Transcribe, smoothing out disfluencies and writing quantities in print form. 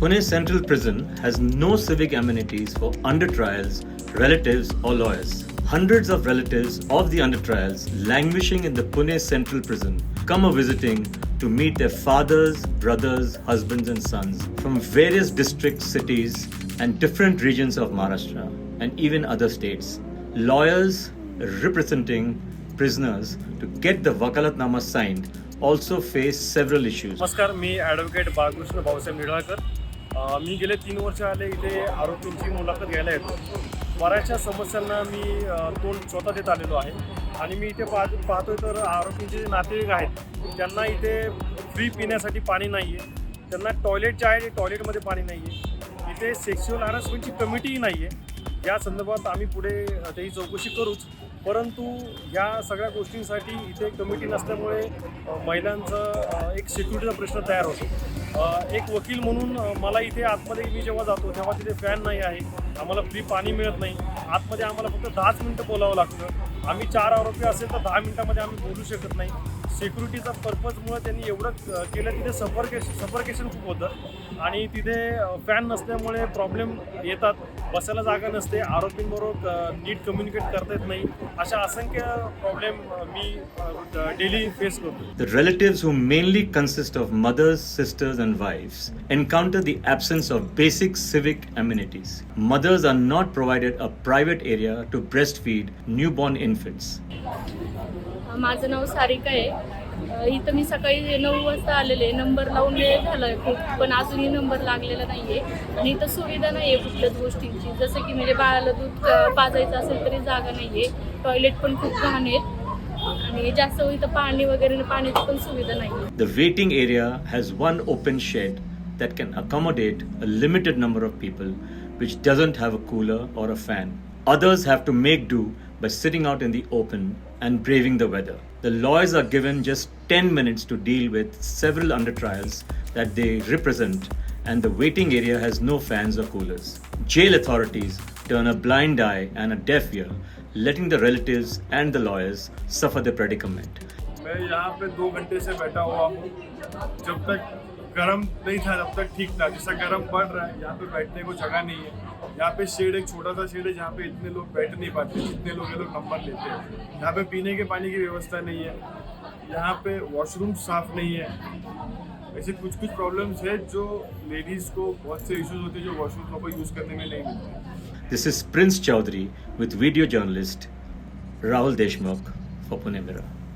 Pune Central Prison has no civic amenities for under trials, relatives, or lawyers. Hundreds of relatives of the under trials languishing in the Pune Central Prison come a visiting to meet their fathers, brothers, husbands, and sons from various districts, cities, and different regions of Maharashtra and even other states. Lawyers representing prisoners to get the Wakalatnama signed also face several issues. नमस्कार, मी advocate Balkrishna Bhausaheb निढाळकर. मी गेले 3 वर्ष आले इथे आरोपींची मुलाखत घ्यायला येतो. बऱ्याचशा समस्यांना मी तोंड स्वतः देत आलेलो आहे आणि मी इथे पाहतोय तर आरोपींचे जे नातेवाईक आहेत त्यांना इथे फ्री पिण्यासाठी पाणी नाही आहे, त्यांना टॉयलेट जे आहे टॉयलेटमध्ये पाणी नाही आहे, इथे सेक्शुअल हॅरॅसमेंटची कमिटीही नाही आहे. या संदर्भात आम्ही पुढे त्याची चौकशी करूच, परंतु ह्या सगळ्या गोष्टींसाठी इथे कमिटी नसल्यामुळे महिलांचा एक सिक्युरिटीचा प्रश्न तयार होतो. एक वकील म्हणून मला इथे आतमध्ये मी जेव्हा जातो तेव्हा तिथे फॅन नाही आहे, आम्हाला फ्री पाणी मिळत नाही, आतमध्ये आम्हाला फक्त 10 मिनटं बोलावं लागतं. आम्ही 4 आरोपी असेल तर 10 मिनटामध्ये आम्ही बोलू शकत नाही. सिक्युरिटीचा पर्पजमुळे त्यांनी एवढं केलं, तिथे सफरकेशन खूप होतं आणि तिथे फॅन नसल्यामुळे प्रॉब्लेम येतात, बसायला जागा नसते, आरोपींबरोबर नीट कम्युनिकेट करता येत नाही, अशा असंख्य प्रॉब्लेम मी डेली फेस करतो. The relatives, who mainly consist of mothers, sisters, and wives, encounter the absence of basic civic amenities. Mothers are not provided a private area to breastfeed newborn infants. माझं नाव सारिका आहे. इथं मी सकाळी 9 वाजता आलेले, number लावून वेळ झाला आहे खूप, पण अजूनही नंबर लागलेला नाही आहे आणि इथं सुविधा नाही आहे कुठल्याच गोष्टींची. जसं की म्हणजे बाळाला दूध पाजायचं असेल तरी जागा नाही आहे, टॉयलेट पण खूप घाण आहेत आणि जास्त इथं पाणी वगैरे पाण्याची पण सुविधा नाही आहे. The waiting area has one open shed that can accommodate a limited number of people, which doesn't have a cooler or a fan. Others have to make do by sitting out in the open and braving the weather. The lawyers are given just 10 minutes to deal with several under trials that they represent, and the waiting area has no fans or coolers. Jail authorities turn a blind eye and a deaf ear, letting the relatives and the lawyers suffer the predicament. मैं यहाँ पे 2 घंटे से बैठा हुआ हूँ. जब तक गर्म नहीं था तब तक ठीक था. जैसा गर्म बढ़ रहा है, यहाँ पे बैठने को जगह नहीं है. यहाँ पे शेड, एक छोटा सा शेड है जहाँ पे इतने लोग बैठ नहीं पाते, जितने लोग ये लोग नंबर लेते हैं. यहाँ पे पीने के पानी की व्यवस्था नहीं है, यहाँ पे वॉशरूम साफ नहीं है. ऐसे कुछ प्रॉब्लम्स है जो लेडीज़ को बहुत से इश्यूज होते हैं जो वॉशरूम को यूज़ करने में नहीं मिलते. This is Prince Chaudhary with video journalist Rahul Deshmukh for Pune Mirror.